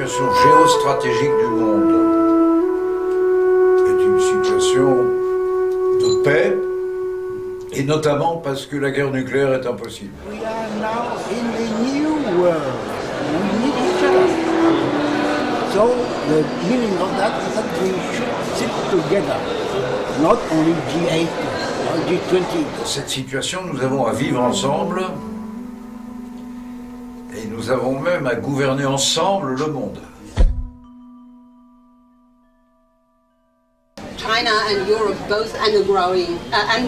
situation géostratégique du monde est une situation de paix, et notamment parce que la guerre nucléaire est impossible. We are now in the new world. We need each other. So the meaning of that is that we should sit together, not only G8 or G20. Dans cette situation, nous avons à vivre ensemble et nous avons même à gouverner ensemble le monde. China and Europe both undergoing a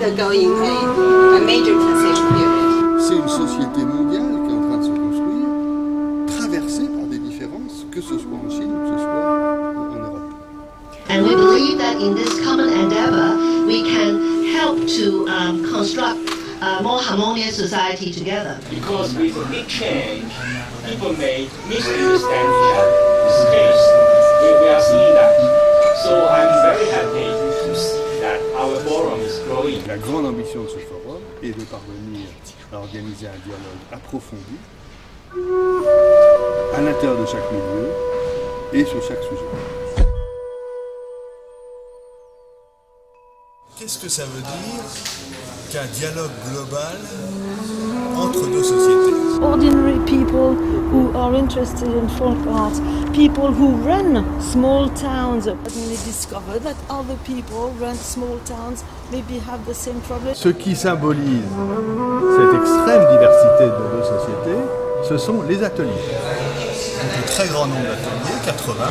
major transition period. C'est une société mondiale qui est en train de se construire, traversée par des différences, que ce soit en Chine ou que ce soit en Europe. And we believe that in this common endeavor, we can help to construct a more harmonious society together. Because with a big change, people may misunderstand the space. We are seeing that. So I'm very happy to see that our forum is growing. La grande ambition de ce forum est de parvenir à organiser un dialogue approfondi à l'intérieur de chaque milieu et sur chaque sujet. Qu'est-ce que ça veut dire qu'un dialogue global entre deux sociétés? Ordinary people who are interested in folk art, people who run small towns, suddenly discover that other people run small towns, maybe have the same problem. Ce qui symbolise cette extrême diversité de nos deux sociétés, ce sont les ateliers. Donc un très grand nombre d'ateliers, 80.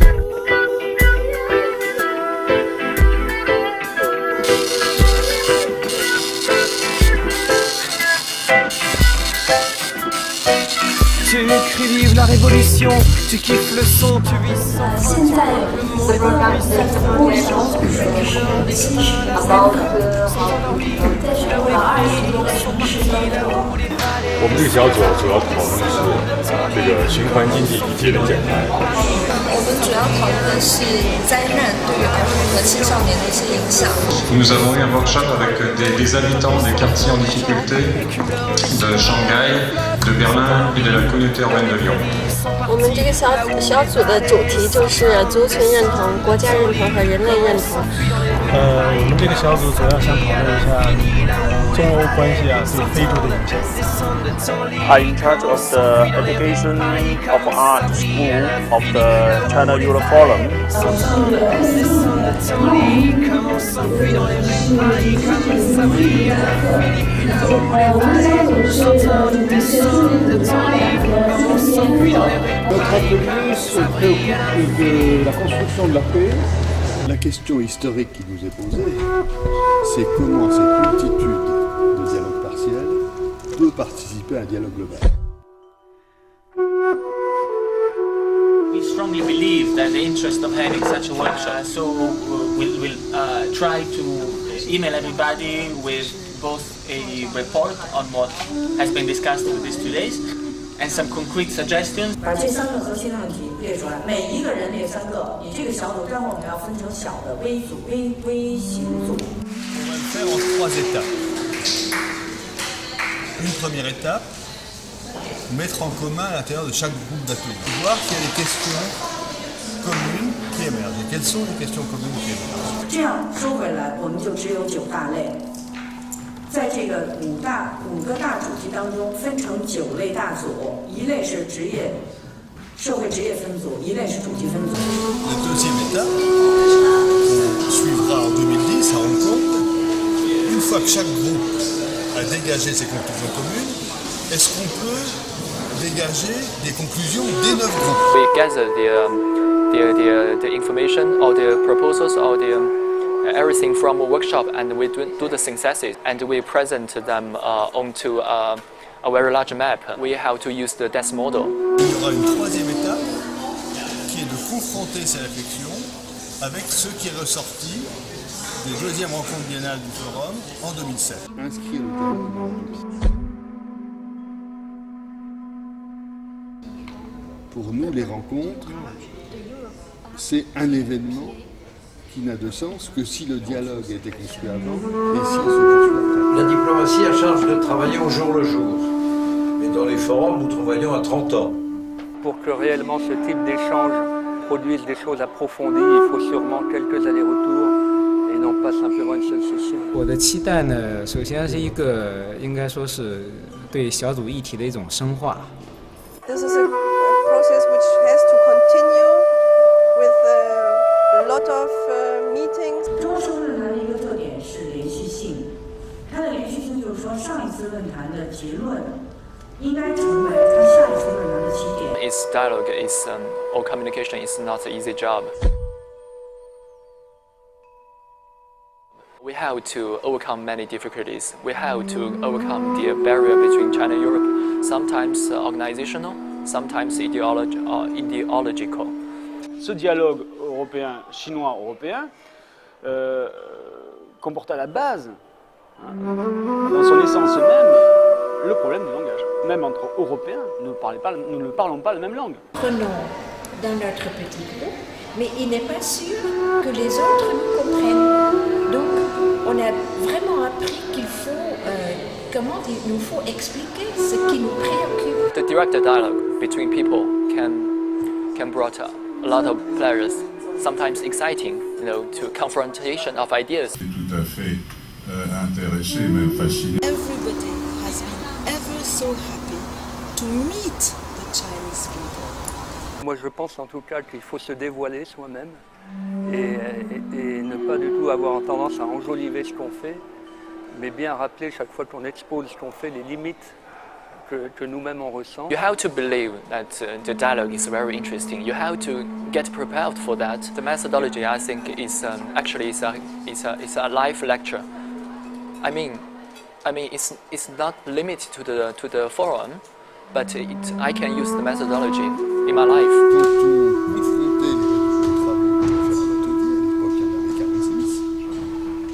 Tu écris vive la révolution, tu kiffes le son, tu vis sans. 现在我们在服务小组的73个在全国20多个城市当中。我们这个小组主要讨论的是这个循环经济以及的减排。我们主要讨论的是灾难对于儿童和青少年的一些影响。Nous avons eu un workshop avec des habitants des quartiers en difficulté de Shanghai, de Berlin et de la communauté urbaine de Lyon. 我们这个小组的主题就是族群认同、国家认同和人类认同。我们这个小组主要想讨论一下中欧关系对非洲的影响。I'm in charge of the education of art school of the China Europe Forum. Notre atelier se préoccupe de la construction de la paix. La question historique qui nous est posée, c'est comment cette multitude de dialogues partiels peut participer à un dialogue global. We strongly believe that the interest of having such a workshop, so we'll try to email everybody with both a report on what has been discussed in these 2 days and some concrete suggestions. 把这3个核心的问题列出来，每一个人列3个。你这个小组，待会儿我们要分成小的微组、微型组。On va le faire en 3 étapes. Une première étape, mettre en commun à l'intérieur de chaque groupe d'ateliers. Voir s'il y a des questions communes qui émergent. Et quelles sont les questions communes qui émergent? 这样说回来，我们就只有9大类。在这个5个大主题当中，分成9类大组，一类是社会职业分组，一类是主题分组。La deuxième étape, on suivra en 2010 à Hong Kong. Une fois que chaque groupe a dégagé ses conclusions communes, est-ce qu'on peut dégager des conclusions des 9 groupes? We gather the information or the proposals or everything from a workshop, and we do the synthesis and we present them onto a very large map. We have to use the DES model. Il y aura une troisième étape qui est de confronter ces réflexions avec ce qui est ressorti des deuxièmes rencontres biennales du forum en 2007. Inscrire le dialogue dans le. Pour nous, les rencontres, c'est un événement qui n'a de sens que si le dialogue a été construit avant et s'il se poursuit après. La diplomatie a charge de travailler au jour le jour. Mais dans les forums, nous travaillons à 30 ans. Pour que réellement ce type d'échange produise des choses approfondies, il faut sûrement quelques allers-retours et non pas simplement une seule session. 我的期待呢，首先是一个应该说是对小组议题的一种深化。This is a process which has to continue with a lot of meetings. 中欧社会论坛的一个特点是连续性，它的连续性就是说，上一次论坛的结论应该成为它下一次论坛的起点。Its dialogue is or communication is not an easy job. We have to overcome many difficulties. We have to overcome the barrier between China and Europe, sometimes organizational, sometimes ideological. Ce dialogue chinois-européen comporte à la base, dans son essence même, le problème du langage. Même entre Européens, nous ne parlons pas la même langue. Prenons dans notre petit groupe, mais il n'est pas sûr que les autres nous comprennent. Donc, on a vraiment appris qu'il faut, il nous faut expliquer ce qui nous préoccupe. The direct dialogue between people can brought a lot of pleasures, sometimes exciting, to confrontation of ideas. Tout à fait intéressé, même fasciné. Everybody has been ever so happy to meet the Chinese people. Moi, je pense en tout cas qu'il faut se dévoiler soi-même et ne pas du tout avoir tendance à enjoliver ce qu'on fait, mais bien rappeler chaque fois qu'on expose ce qu'on fait les limites que nous-mêmes on ressent. You have to believe that the dialogue is very interesting. You have to get prepared for that. The methodology, I think, is actually it's a live lecture. I mean, it's not limited to the forum, but I can use the methodology in my life.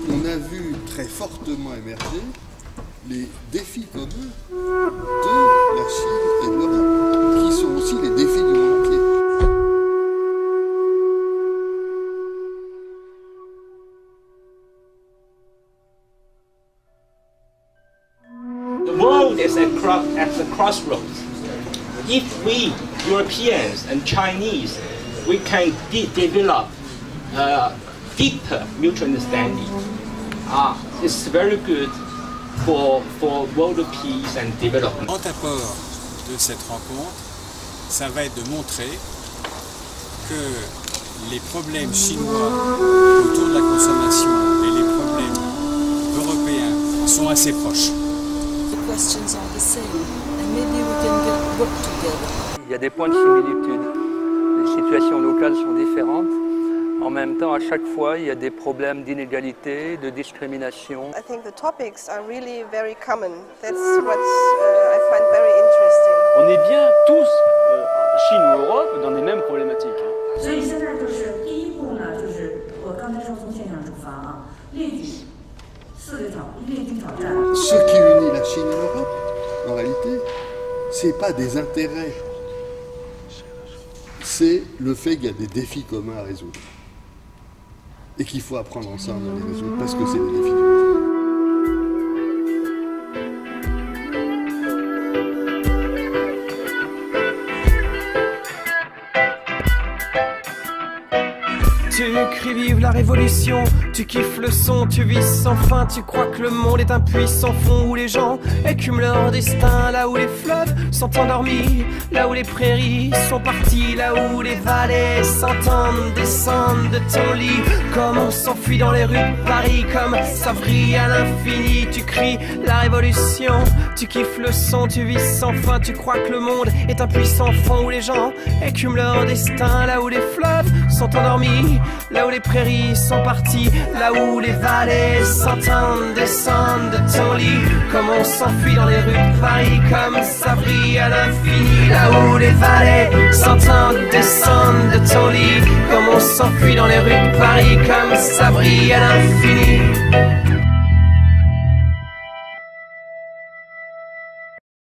On a vu très fortement émerger les défis communs de la Chine et de l'Europe, qui sont aussi les défis du monde entier. The world is at the crossroads. If we, Europeans and Chinese, we can develop deeper mutual understanding, it's very good for world peace and development. Le grand apport de cette rencontre, ça va être de montrer que les problèmes chinois autour de la consommation et les problèmes européens sont assez proches. The questions are the same, and maybe we can work together. Il y a des points de similitude. Les situations locales sont différentes. En même temps, à chaque fois, il y a des problèmes d'inégalité, de discrimination. I think the topics are really very common. That's what I find very interesting. On est bien tous, Chine ou Europe, dans les mêmes problématiques. 所以现在就是第一步呢，就是我刚才说从现象出发啊，列举列举挑战。Ce qui unit la Chine et l'Europe, en réalité, c'est pas des intérêts, c'est le fait qu'il y a des défis communs à résoudre. Et qu'il faut apprendre ensemble à les résoudre parce que c'est des défis du monde. Tu cries vive la révolution, tu kiffes le son, tu vis sans fin, tu crois que le monde est un puits sans fond où les gens écument leur destin, là où les fleuves sont endormis, là où les prairies sont parties, là où les vallées s'entendent, descendent de ton lit, comme on s'enfuit dans les rues de Paris, comme ça vrille à l'infini, tu cries la révolution, tu kiffes le son, tu vis sans fin, tu crois que le monde est un puits sans fond où les gens écument leur destin, là où les fleuves sont endormis, là où les prairies sont parties, là où les vallées s'entendent, descendent de ton lit, comme on s'enfuit dans les rues de Paris, comme ça brille à l'infini, là où les vallées s'entendent, descendent de ton lit, comme on s'enfuit dans les rues de Paris, comme ça brille à l'infini.